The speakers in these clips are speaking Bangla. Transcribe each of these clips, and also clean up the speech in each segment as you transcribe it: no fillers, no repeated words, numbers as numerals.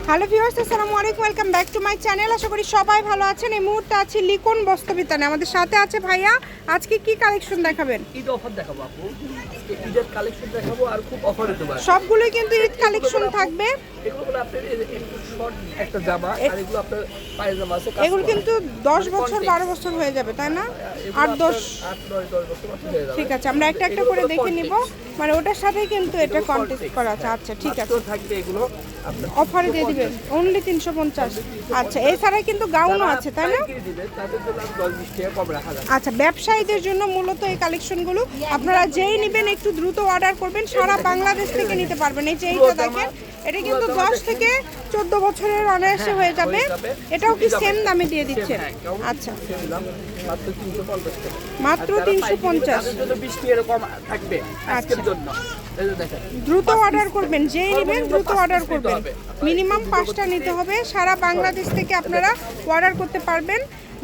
হ্যালো ভিউয়ার্স, আসসালামু আলাইকুম, welcome back to my channel. আশা করি সবাই ভালো আছেন। এই মুহূর্তে আছি লিকন বস্ত্রবিতানে। আমাদের সাথে আছে ভাইয়া। আজকে কি কালেকশন দেখাবেন? ঈদ অফার দেখাবো আপু, আজকে ঈদের কালেকশন দেখাবো আর খুব অফারে দেবো। সবগুলোই কিন্তু ঈদ কালেকশন থাকবে। এগুলো হলো আপনার একটু শর্ট একটা জামা, আর এগুলো আপনার পায়জামা আছে। এগুলো কিন্তু 10 বছর 12 বছর হয়ে যাবে, তাই না? 8-10 বছর হয়ে যাবে। ঠিক আছে, আমরা একটা একটা করে দেখে নিব। মানে ওটার সাথে কিন্তু এটা কন্টেস্ট করা আছে। আচ্ছা ঠিক আছে, থাকবে এগুলো আপনার অফারে দিয়ে দিবেন অনলি 350। আচ্ছা, এছাড়া কিন্তু গাউনও আছে, তাই না? তাদের জন্য 10-20 টাকা কম রাখা যায়। আচ্ছা, ব্যবসায়ীদের জন্য মূলত এই কালেকশনগুলো। আপনারা যেই নেবেন একটু দ্রুত অর্ডার করবেন, সারা বাংলাদেশ থেকে নিতে পারবেন। এই যে এইটা দেখেন, এটা কিন্তু 10 থেকে 14 বছরের অনায়াসে হয়ে যাবে। এটাও কি সেম দামে দিয়ে দিচ্ছেন? আচ্ছা, মাত্র 350 টাকা, মাত্র 350। তাদের জন্য 20 টাকা এরকম থাকবে আজকের জন্য। এই যে দেখেন, দ্রুত অর্ডার করবেন, যেই নেবেন দ্রুত অর্ডার করবেন। মিনিমাম 5টা নিতে হবে। সারা বাংলাদেশ থেকে আপনারা অর্ডার করতে পারবেন।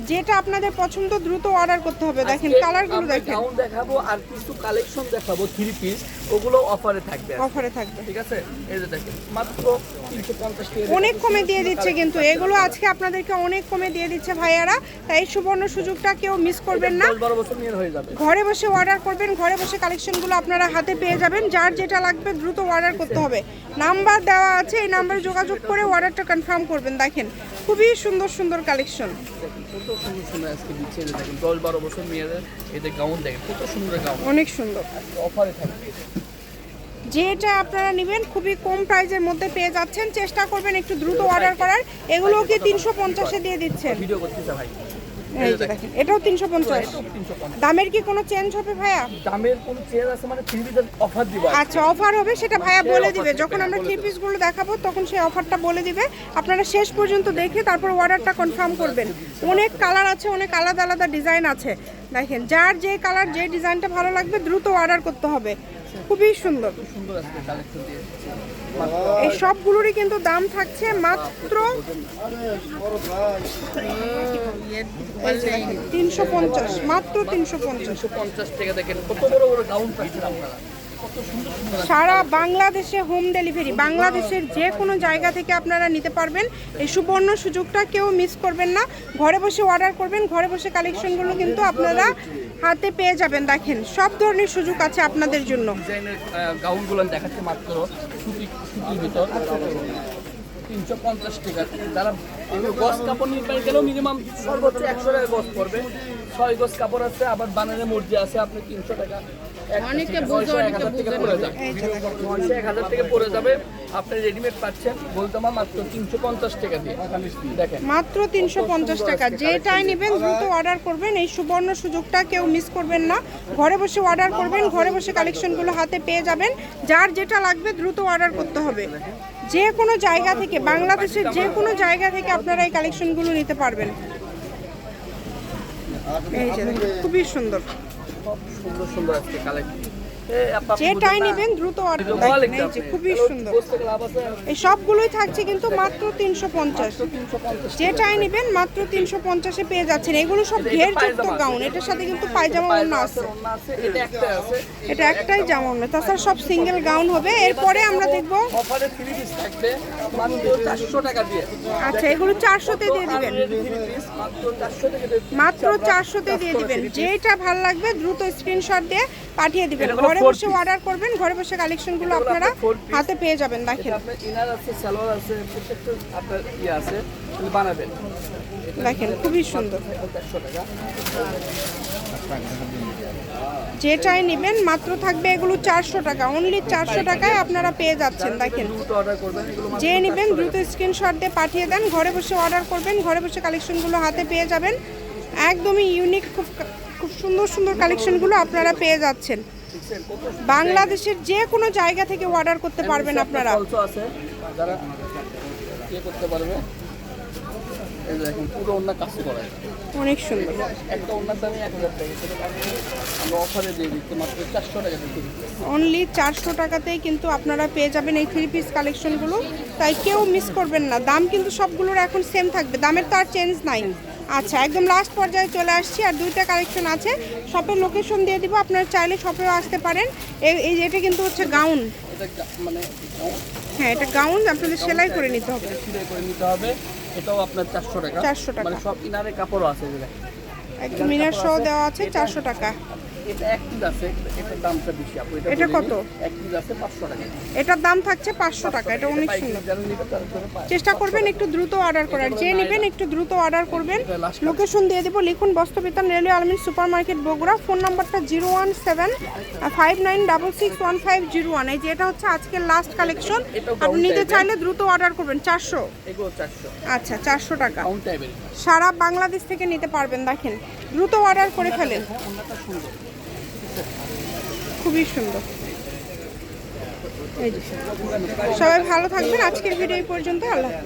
যেটা আপনাদের পছন্দ দ্রুত অর্ডার করতে হবে। দেখেন কালারগুলো দেখেন। গাউন দেখাবো আর কিছু কালেকশন দেখাবো 3 পিস, ওগুলো অফারে থাকবে। অফারে থাকবে, ঠিক আছে। এই যে দেখেন মাত্র 350 টাকা, অনেক কমে দিয়ে দিচ্ছে কিন্তু এগুলো আজকে আপনাদেরকে অনেক কমে দিয়ে দিচ্ছে ভাইয়ারা। তাই সুবর্ণ সুযোগটা কেউ মিস করবেন না। 10-12 বছর নিয়ে হয়ে যাবে। ঘরে বসে অর্ডার করবেন, ঘরে বসে কালেকশনগুলো আপনারা হাতে পেয়ে যাবেন। যার যেটা লাগবে দ্রুত অর্ডার করতে হবে। নাম্বার দেওয়া আছে, এই নাম্বারে যোগাযোগ করে অর্ডারটা কনফার্ম করবেন। দেখেন খুবই সুন্দর সুন্দর কালেকশন। দেখেন কত সুন্দর সুন্দর আজকে দিচ্ছে। এই দেখেন 10-12 বছর মেয়েদের এদের গাউন দেখেন কত সুন্দর গাউন, অনেক সুন্দর। অফারে থাকবে। যেটা আপনারা নেবেন খুবই কম প্রাইসের মধ্যে পেয়ে যাচ্ছেন। চেষ্টা করবেন একটু দ্রুত অর্ডার করার। এগুলোও কি 350-এ দিয়ে দিচ্ছেন? ভিডিও করতেছে ভাই। এই যে দেখেন, এটাও 350। দামের কি কোনো চেঞ্জ হবে ভাইয়া? দামের কোনো চেঞ্জ আছে মানে 3 পিসের অফার দিব। আচ্ছা, অফার হবে সেটা ভাইয়া বলে দিবে। যখন আমরা 3 পিসগুলো দেখাবো তখন সেই অফারটা বলে দিবে। আপনারা শেষ পর্যন্ত দেখে তারপর অর্ডারটা কনফার্ম করবেন। অনেক কালার আছে, অনেক আলাদা আলাদা ডিজাইন আছে। দেখেন যার যে কালার যে ডিজাইনটা ভালো লাগবে দ্রুত অর্ডার করতে হবে। খুবই সুন্দর সুন্দর আজকে কালেকশন দিয়েছে। এই সবগুলোরই কিন্তু দাম থাকছে মাত্র 350। মাত্র 350 টাকা। দেখেন কত বড় বড় গাউন পাচ্ছেন আপনারা, কত সুন্দর সুন্দর। সারা বাংলাদেশে হোম ডেলিভারি। বাংলাদেশের যে কোনো জায়গা থেকে আপনারা নিতে পারবেন। এই সুবর্ণ সুযোগটা কেউ মিস করবেন না। ঘরে বসে অর্ডার করবেন, ঘরে বসে কালেকশনগুলো কিন্তু আপনারা হাতে পেয়ে যাবেন। দেখেন সব ধরনের সুযোগ আছে আপনাদের জন্য। ডিজাইনের গাউনগুলো দেখাচ্ছে মাত্র সুতির ভিতর 350 টাকা। যারা গজ কাপড় নিতে পারেন গেলেও মিনিমাম সর্বোচ্চ 100 টাকা গজ পড়বে। 6 গজ কাপড় আছে, আবার বানানের মর্জি আছে। আপনি 300 টাকা, অনেকে বুঝে, অনেকে বুঝে পড়ে যাবে। 1000 থেকে পড়ে যাবে। আপনি রেডিমেড পাচ্ছেন বলতাম মাত্র 350 টাকা দিয়ে। দেখেন মাত্র 350 টাকা। যেটাই নেবেন দ্রুত অর্ডার করবেন। এই সুবর্ণ সুযোগটা কেউ মিস করবেন না। ঘরে বসে অর্ডার করবেন, ঘরে বসে কালেকশনগুলো হাতে পেয়ে যাবেন। যার যেটা লাগবে দ্রুত অর্ডার করতে হবে। যে কোনো জায়গা থেকে, বাংলাদেশের যে কোনো জায়গা থেকে আপনারা এই কালেকশনগুলো নিতে পারবেন। এই যে দেখেন, খুবই সুন্দর। সুন্দর সুন্দর আজকে কালেকশন। যেটাই নেবেন দ্রুত অর্ডার করবেন। এই যে খুবই সুন্দর। এই সবগুলোই থাকছে কিন্তু মাত্র 350। যেটাই নেবেন মাত্র 350-এ পেয়ে যাচ্ছেন। এগুলো সব ঘেরযুক্ত গাউন। এটার সাথে কিন্তু পায়জামা ওড়না আছে। এটা একটাই জামা ওড়না, তাছাড়া সব সিঙ্গেল গাউন হবে। এরপরে আমরা দেখব অফারে 3 পিস থাকবে মাত্র 400 টাকা দিয়ে। আচ্ছা, এগুলো 400-তে দিয়ে দিবেন। মাত্র 400-তে দিয়ে দিবেন। যেটা ভালো লাগবে দ্রুত স্ক্রিনশট দিয়ে পাঠিয়ে দিবেন। ঘরে বসে অর্ডার করবেন, ঘরে বসে কালেকশনগুলো আপনারা হাতে পেয়ে যাবেন। দেখেন ইনার আছে, সালোয়ার আছে, প্রত্যেকটা আপনার ইয়ে আছে, বানাবেন। দেখেন খুবই সুন্দর। 400 টাকা। যেটাই নেবেন মাত্র থাকবে এগুলো 400 টাকা। অনলি 400 টাকায় আপনারা পেয়ে যাচ্ছেন। দেখেন দ্রুত অর্ডার করবেন। যে নেবেন দ্রুত স্ক্রিনশট দিয়ে পাঠিয়ে দেন। ঘরে বসে অর্ডার করবেন, ঘরে বসে কালেকশনগুলো হাতে পেয়ে যাবেন। একদমই ইউনিক, খুব সুন্দর সুন্দর কালেকশনগুলো আপনারা পেয়ে যাচ্ছেন। বাংলাদেশের যে কোনো জায়গা থেকে অর্ডার করতে পারবেন আপনারা। আছে যারা ইয়ে করতে পারবে। এই দেখেন পুরো ওন্না কাজ করা, অনেক সুন্দর। একটা ওন্নার দামই 1000 টাকা। আমরা অফারে দিয়ে দিচ্ছি মাত্র 400 টাকা দিয়ে। অনলি 400 টাকাতেই কিন্তু আপনারা পেয়ে যাবেন এই 3 পিস কালেকশনগুলো। তাই কেউ মিস করবেন না। দাম কিন্তু সবগুলোর এখন সেম থাকবে, দামের তো আর চেঞ্জ নাই। আচ্ছা, একদম লাস্ট পর্যায়ে চলে আসছি। আর 2টা কালেকশন আছে। শপের লোকেশন দিয়ে দিব, আপনারা চাইলে শপেও আসতে পারেন। এই এটা কিন্তু হচ্ছে গাউন। এটা মানে হ্যাঁ, এটা গাউন আপনাদের সেলাই করে নিতে হবে। সেলাই করে নিতে হবে। এটাও আপনার 400 টাকা। 400 টাকা। মানে সব ইনারে কাপড়ও আছে যেটা। একদম মিনার সহ দেওয়া আছে 400 টাকা। এটা এক পিস আছে, এটার দামটা বেশি আপু। এটা কত? এক পিস আছে 500 টাকা। এটার দাম থাকছে 500 টাকা। এটা অনেক সুন্দর। যারা নিবে তারা জন্য চেষ্টা করবেন একটু দ্রুত অর্ডার করার। যে নেবেন একটু দ্রুত অর্ডার করবেন। লোকেশন দিয়ে দেবো, লিখুন বস্ত্রবিতান রেলওয়ে আলমিন সুপার মার্কেট বগুড়া। ফোন নাম্বারটা 01759661501। এই যে এটা হচ্ছে আজকের লাস্ট কালেকশন। আপনি নিতে চাইলে দ্রুত অর্ডার করবেন। 400। এগুলো 400 আচ্ছা, 400 টাকা। কাউন্ট টাইপের। সারা বাংলাদেশ থেকে নিতে পারবেন। দেখেন, দ্রুত অর্ডার করে ফেলেন। ওনাটা সুন্দর। খুবই সুন্দর। এই যে সবাই ভালো থাকবেন। আজকের ভিডিও এই পর্যন্ত। আল্লাহ হাফেজ।